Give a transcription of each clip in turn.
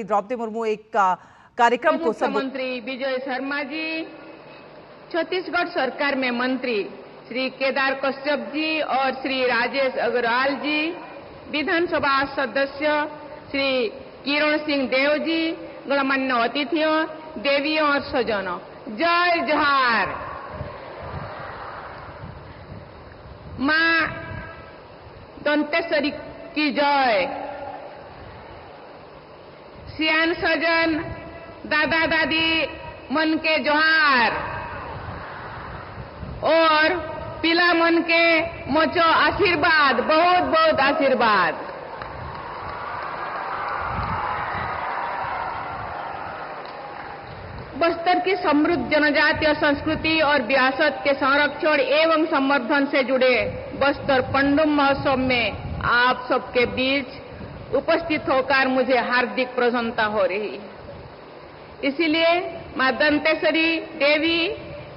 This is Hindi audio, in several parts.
द्रौपदी मुर्मू एक कार्यक्रम को मुख्यमंत्री विजय शर्मा जी, छत्तीसगढ़ सरकार में मंत्री श्री केदार कश्यप जी और श्री राजेश अग्रवाल जी, विधानसभा सदस्य श्री किरण सिंह देव जी, गणमान्य अतिथियों, देवियों और सज्जनों, जय जोहार। मां दंतेश्वरी की जय। सियान सजन, दादा दादी मन के जोहार और पीला मन के मोचो आशीर्वाद, बहुत बहुत आशीर्वाद। बस्तर की समृद्ध जनजातीय संस्कृति और विरासत के संरक्षण एवं संवर्धन से जुड़े बस्तर पंडुम महोत्सव में आप सबके बीच उपस्थित होकर मुझे हार्दिक प्रसन्नता हो रही है। इसीलिए मां दंतेश्वरी देवी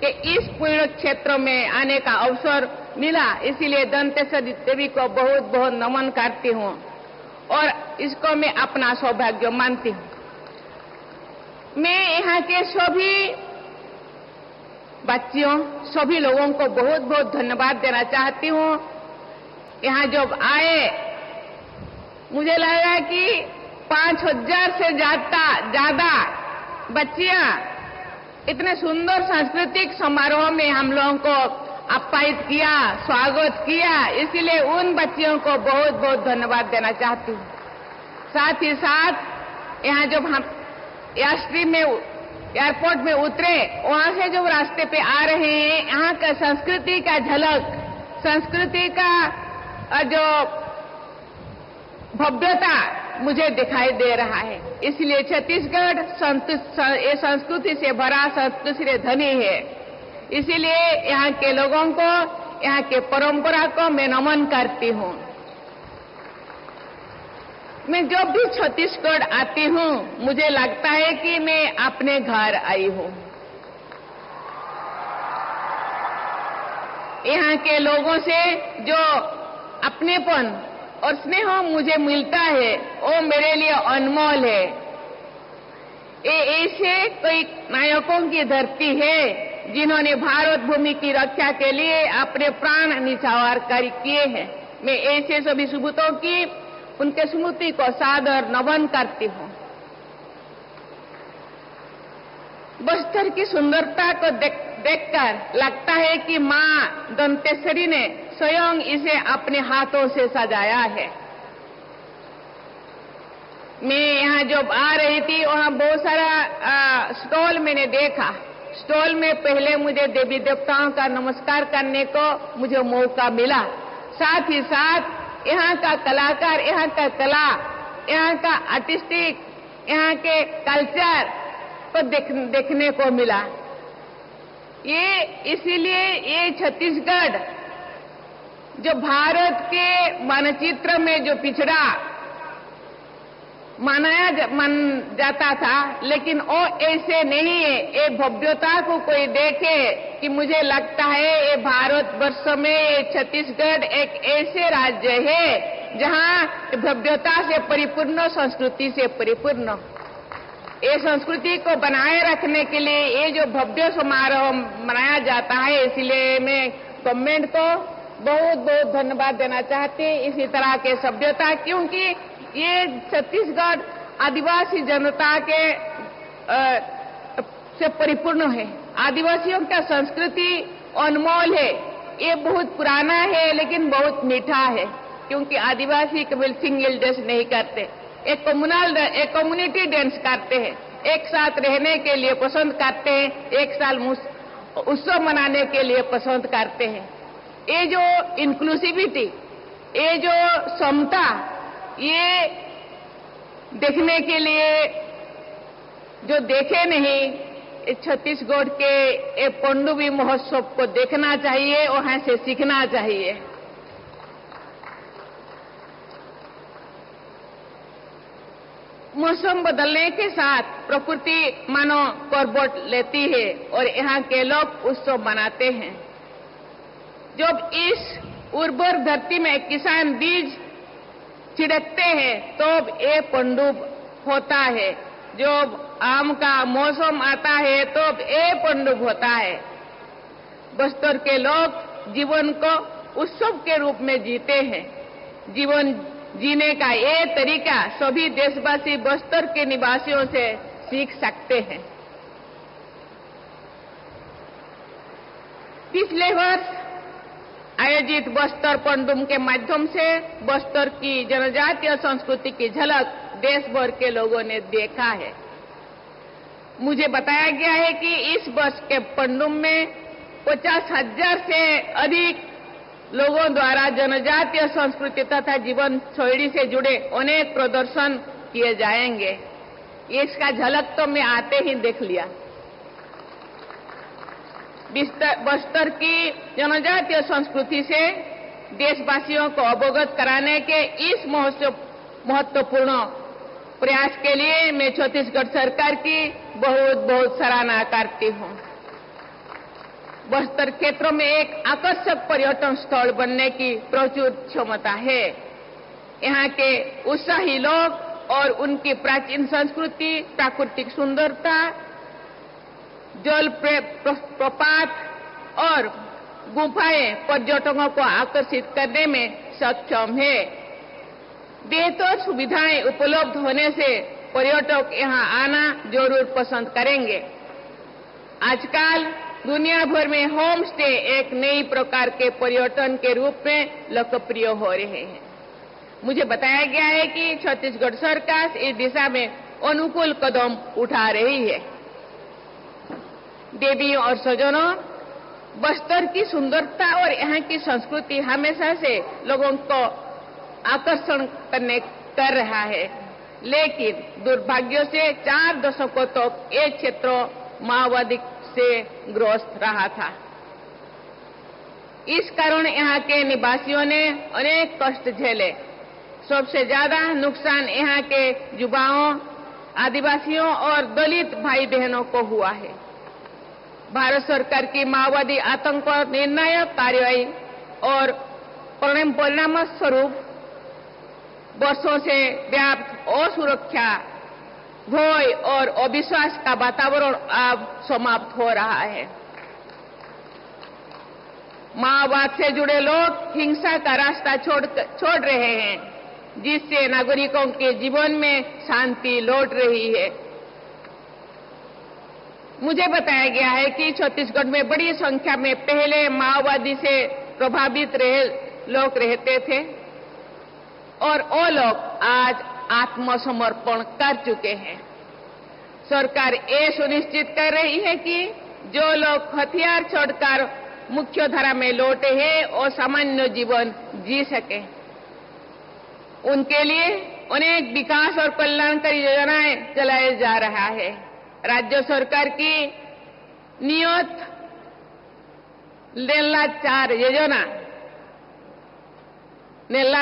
के इस पुण्य क्षेत्र में आने का अवसर मिला, इसीलिए दंतेश्वरी देवी को बहुत बहुत नमन करती हूँ और इसको मैं अपना सौभाग्य मानती हूँ। मैं यहाँ के सभी बच्चियों, सभी लोगों को बहुत बहुत धन्यवाद देना चाहती हूँ। यहाँ जब आए मुझे लगा कि 5000 से ज्यादा बच्चियां इतने सुंदर सांस्कृतिक समारोह में हम लोगों को आप्यायित किया, स्वागत किया, इसीलिए उन बच्चियों को बहुत बहुत धन्यवाद देना चाहती हूँ। साथ ही साथ यहाँ जब हम एयरपोर्ट में उतरे, वहां से जब रास्ते पे आ रहे हैं, यहाँ का संस्कृति का झलक, संस्कृति का जो भव्यता मुझे दिखाई दे रहा है। इसलिए छत्तीसगढ़ ये संस्कृति से भरा, संस्कृति से धनी है। इसीलिए यहाँ के लोगों को, यहाँ के परंपरा को मैं नमन करती हूँ। मैं जब भी छत्तीसगढ़ आती हूँ, मुझे लगता है कि मैं अपने घर आई हूँ। यहाँ के लोगों से जो अपनेपन और स्नेह मुझे मिलता है, वो मेरे लिए अनमोल है। ये ऐसे कई नायकों की धरती है जिन्होंने भारत भूमि की रक्षा के लिए अपने प्राण न्यौछावर किए हैं। मैं ऐसे सभी सुपूतों की, उनके स्मृति को सादर नमन करती हूँ। बस्तर की सुंदरता को देखकर लगता है कि मां दंतेश्वरी ने स्वयं इसे अपने हाथों से सजाया है। मैं यहाँ जब आ रही थी, वहाँ बहुत सारा स्टॉल मैंने देखा। स्टॉल में पहले मुझे देवी देवताओं का नमस्कार करने को मुझे मौका मिला। साथ ही साथ यहाँ का कलाकार, यहाँ का कला, यहाँ का आर्टिस्टिक, यहाँ के कल्चर को देखने को मिला। ये इसीलिए ये छत्तीसगढ़ जो भारत के मानचित्र में जो पिछड़ा मान जाता था, लेकिन वो ऐसे नहीं है। ये भव्यता को कोई देखे कि मुझे लगता है ये भारत वर्ष में ये छत्तीसगढ़ एक ऐसे राज्य है जहाँ भव्यता से परिपूर्ण, संस्कृति से परिपूर्ण। ये संस्कृति को बनाए रखने के लिए ये जो भव्य समारोह मनाया जाता है, इसलिए मैं गवर्नमेंट को बहुत बहुत धन्यवाद देना चाहती हूँ। इसी तरह के सभ्यता, क्योंकि ये छत्तीसगढ़ आदिवासी जनता के से परिपूर्ण है। आदिवासियों का संस्कृति अनमोल है। ये बहुत पुराना है लेकिन बहुत मीठा है, क्योंकि आदिवासी केवल सिंगल डांस नहीं करते, एक कम्युनिटी डांस करते हैं, एक साथ रहने के लिए पसंद करते हैं, एक साल उत्सव मनाने के लिए पसंद करते हैं। ये जो इंक्लूसिविटी, ये जो समता, ये देखने के लिए जो देखे नहीं, छत्तीसगढ़ के ये पंडुबी महोत्सव को देखना चाहिए, वहां से सीखना चाहिए। मौसम बदलने के साथ प्रकृति मानो करवट लेती है और यहाँ के लोग उत्सव मनाते हैं। जब इस उर्वर धरती में किसान बीज छिड़कते हैं, तो ये पंडुब होता है, जो आम का मौसम आता है तो ये पंडुब होता है। बस्तर के लोग जीवन को उत्सव के रूप में जीते हैं। जीवन जीने का ये तरीका सभी देशवासी बस्तर के निवासियों से सीख सकते हैं। पिछले वर्ष आयोजित बस्तर पंडुम के माध्यम से बस्तर की जनजातीय संस्कृति की झलक देश भर के लोगों ने देखा है। मुझे बताया गया है कि इस वर्ष के पंडुम में 50,000 से अधिक लोगों द्वारा जनजातीय संस्कृति तथा जीवन शैली से जुड़े अनेक प्रदर्शन किए जाएंगे। इसका झलक तो मैं आते ही देख लिया। बस्तर की जनजातीय संस्कृति से देशवासियों को अवगत कराने के इस महत्वपूर्ण प्रयास के लिए मैं छत्तीसगढ़ सरकार की बहुत बहुत सराहना करती हूं। बस्तर क्षेत्र में एक आकर्षक पर्यटन स्थल बनने की प्रचुर क्षमता है। यहाँ के उत्साही लोग और उनकी प्राचीन संस्कृति, प्राकृतिक सुंदरता, जल प्रपात और गुफाएं पर्यटकों को आकर्षित करने में सक्षम है। बेहतर सुविधाएं उपलब्ध होने से पर्यटक यहां आना जरूर पसंद करेंगे। आजकल दुनिया भर में होम स्टे एक नई प्रकार के पर्यटन के रूप में लोकप्रिय हो रहे हैं। मुझे बताया गया है कि छत्तीसगढ़ सरकार इस दिशा में अनुकूल कदम उठा रही है। देवियों और सज्जनों, बस्तर की सुंदरता और यहाँ की संस्कृति हमेशा से लोगों को आकर्षण कर रहा है, लेकिन दुर्भाग्य से 4 दशकों तक ये क्षेत्र माओवादी से ग्रस्त रहा था। इस कारण यहाँ के निवासियों ने अनेक कष्ट झेले। सबसे ज्यादा नुकसान यहाँ के युवाओं, आदिवासियों और दलित भाई बहनों को हुआ है। भारत सरकार की माओवादी आतंक पर निर्णायक कार्रवाई और परिणाम स्वरूप वर्षों से व्याप्त असुरक्षा, भय और अविश्वास का वातावरण अब समाप्त हो रहा है। माओवाद से जुड़े लोग हिंसा का रास्ता छोड़ रहे हैं, जिससे नागरिकों के जीवन में शांति लौट रही है। मुझे बताया गया है कि छत्तीसगढ़ में बड़ी संख्या में पहले माओवादी से प्रभावित लोग रहते थे और वो लोग आज आत्मसमर्पण कर चुके हैं। सरकार ये सुनिश्चित कर रही है कि जो लोग हथियार छोड़कर मुख्य धारा में लौटे हैं और सामान्य जीवन जी सके। उनके लिए अनेक विकास और कल्याणकारी योजनाएं चलाया जा रहा है। राज्य सरकार की नियत नेल्ला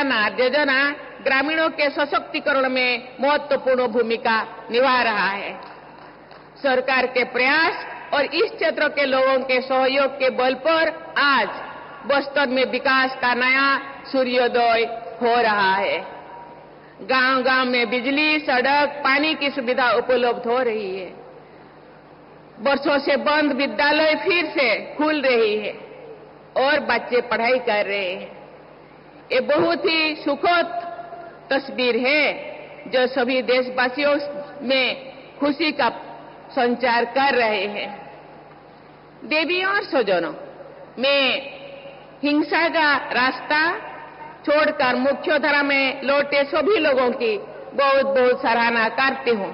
नार योजना ग्रामीणों के सशक्तिकरण में महत्वपूर्ण भूमिका निभा रहा है। सरकार के प्रयास और इस क्षेत्र के लोगों के सहयोग के बल पर आज बस्तर में विकास का नया सूर्योदय हो रहा है। गांव-गांव में बिजली, सड़क, पानी की सुविधा उपलब्ध हो रही है। वर्षों से बंद विद्यालय फिर से खुल रही है और बच्चे पढ़ाई कर रहे हैं। ये बहुत ही सुखद तस्वीर है जो सभी देशवासियों में खुशी का संचार कर रहे हैं। देवियों और सज्जनों, मैं हिंसा का रास्ता छोड़कर मुख्यधारा में लौटे सभी लोगों की बहुत बहुत सराहना करती हूं।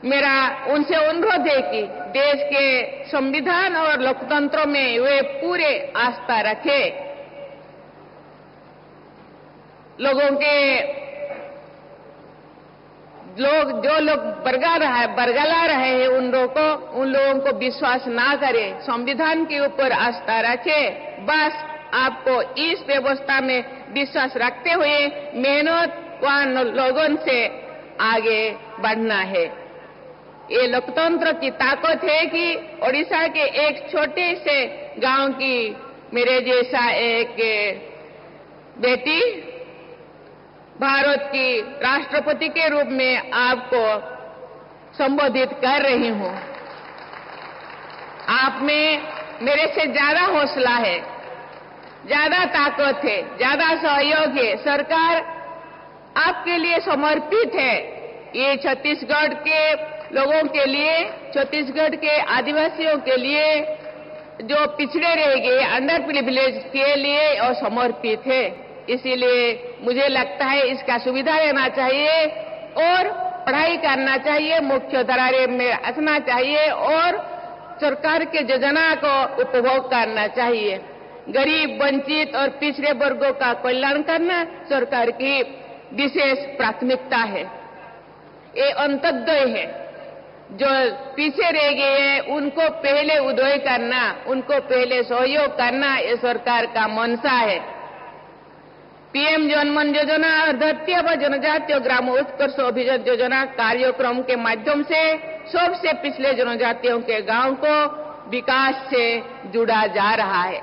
मेरा उनसे अनुरोध है कि देश के संविधान और लोकतंत्र में वे पूरे आस्था रखें। जो लोग बरगला रहे हैं उन लोगों को विश्वास ना करें, संविधान के ऊपर आस्था रखें। बस आपको इस व्यवस्था में विश्वास रखते हुए मेहनतवान लोगों से आगे बढ़ना है। ये लोकतंत्र की ताकत है कि ओडिशा के एक छोटे से गांव की मेरे जैसा एक बेटी भारत की राष्ट्रपति के रूप में आपको संबोधित कर रही हूं। आप में मेरे से ज्यादा हौसला है, ज्यादा ताकत है, ज्यादा सहयोग है। सरकार आपके लिए समर्पित है। ये छत्तीसगढ़ के लोगों के लिए, छत्तीसगढ़ के आदिवासियों के लिए, जो पिछड़े रह गए, अंडर प्रिविलेज के लिए और समर्पित है। इसीलिए मुझे लगता है इसका सुविधा लेना चाहिए और पढ़ाई करना चाहिए, मुख्य धारा में रखना चाहिए और सरकार के योजना को उपभोग करना चाहिए। गरीब, वंचित और पिछड़े वर्गों का कल्याण करना सरकार की विशेष प्राथमिकता है। ये अंत्योदय है। जो पीछे रह गए हैं उनको पहले उदय करना, उनको पहले सहयोग करना, ये सरकार का मंशा है। पीएम जनमन योजना और धरती आबा जनजातीय ग्राम उत्कर्ष अभियान योजना कार्यक्रम के माध्यम से सबसे पिछले जनजातियों के गांव को विकास से जुड़ा जा रहा है।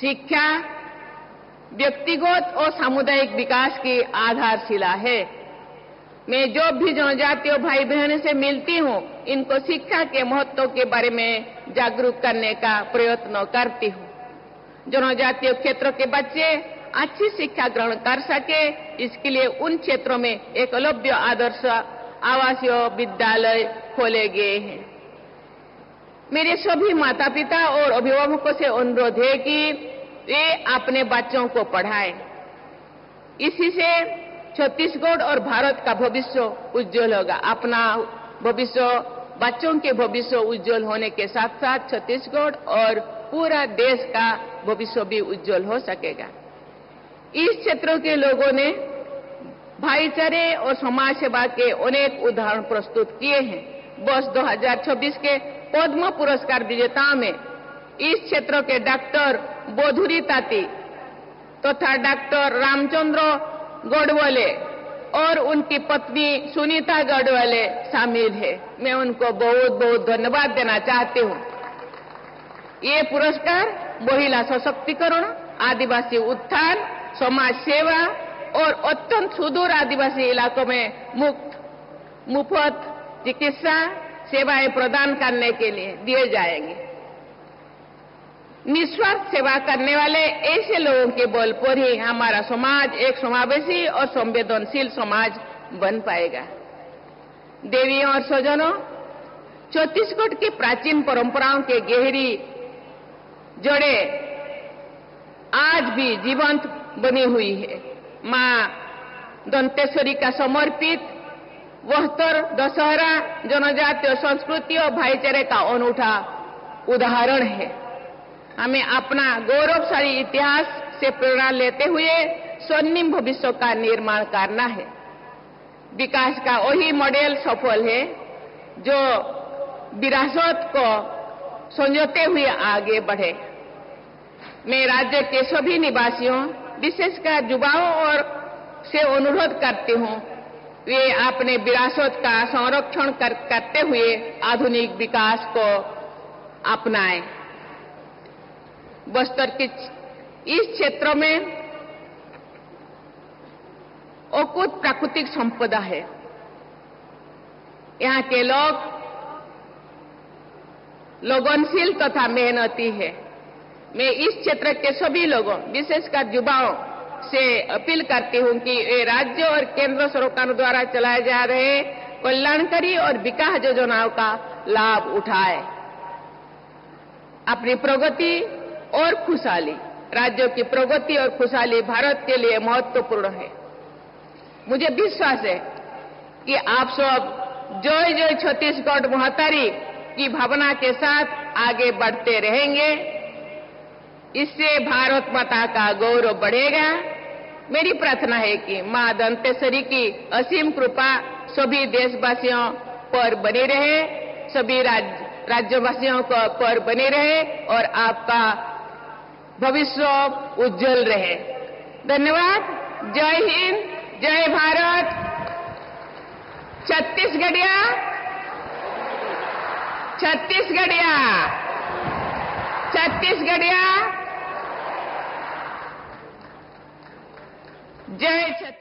शिक्षा व्यक्तिगत और सामुदायिक विकास की आधारशिला है। मैं जो भी जनजातीय भाई बहनों से मिलती हूं, इनको शिक्षा के महत्व के बारे में जागरूक करने का प्रयत्न करती हूं। जनजातीय क्षेत्रों के बच्चे अच्छी शिक्षा ग्रहण कर सके, इसके लिए उन क्षेत्रों में एकलव्य आदर्श आवासीय विद्यालय खोले गए हैं। मेरे सभी माता पिता और अभिभावकों से अनुरोध है कि वे अपने बच्चों को पढ़ाएं। इसी से छत्तीसगढ़ और भारत का भविष्य उज्जवल होगा। अपना भविष्य, बच्चों के भविष्य उज्जवल होने के साथ साथ छत्तीसगढ़ और पूरा देश का भविष्य भी उज्जवल हो सकेगा। इस क्षेत्र के लोगों ने भाईचारे और समाज सेवा के अनेक उदाहरण प्रस्तुत किए हैं। वर्ष 2026 के पद्म पुरस्कार विजेताओं में इस क्षेत्र के डॉक्टर बोधुरी ताती तथा डॉक्टर रामचंद्र गढ़वाले और उनकी पत्नी सुनीता गढ़वाले शामिल है। मैं उनको बहुत बहुत धन्यवाद देना चाहती हूं। ये पुरस्कार महिला सशक्तिकरण, आदिवासी उत्थान, समाज सेवा और अत्यंत सुदूर आदिवासी इलाकों में मुफ्त चिकित्सा सेवाएं प्रदान करने के लिए दिए जाएंगे। निस्वार्थ सेवा करने वाले ऐसे लोगों के बल पर ही हमारा समाज एक समावेशी और संवेदनशील समाज बन पाएगा। देवियों और स्वजनों, छत्तीसगढ़ की प्राचीन परंपराओं के गहरी जड़ें आज भी जीवंत बनी हुई है। मां दंतेश्वरी का समर्पित वहतर दशहरा जनजातीय संस्कृति और भाईचारे का अनूठा उदाहरण है। हमें अपना गौरवशाली इतिहास से प्रेरणा लेते हुए स्वर्णिम भविष्य का निर्माण करना है। विकास का वही मॉडल सफल है जो विरासत को संजोते हुए आगे बढ़े। मैं राज्य के सभी निवासियों, विशेषकर युवाओं और से अनुरोध करती हूं, वे अपने विरासत का संरक्षण करते हुए आधुनिक विकास को अपनाएं। बस्तर के इस क्षेत्र में अकुत प्राकृतिक संपदा है। यहाँ के लोग लगनशील तथा मेहनती है। मैं इस क्षेत्र के सभी लोगों, विशेषकर युवाओं से अपील करती हूं कि वे राज्य और केंद्र सरकार द्वारा चलाए जा रहे कल्याणकारी और विकास योजनाओं का लाभ उठाए। अपनी प्रगति और खुशहाली, राज्यों की प्रगति और खुशहाली भारत के लिए महत्वपूर्ण है। मुझे विश्वास है कि आप सब जय जय छत्तीसगढ़ महतारी की भावना के साथ आगे बढ़ते रहेंगे। इससे भारत माता का गौरव बढ़ेगा। मेरी प्रार्थना है कि मां दंतेश्वरी की असीम कृपा सभी देशवासियों पर बनी रहे, सभी राज्यवासियों पर बनी रहे और आपका भविष्य उज्जवल रहे। धन्यवाद। जय हिंद, जय भारत। छत्तीसगढ़िया, छत्तीसगढ़िया, छत्तीसगढ़िया। जय छत्तीसगढ़।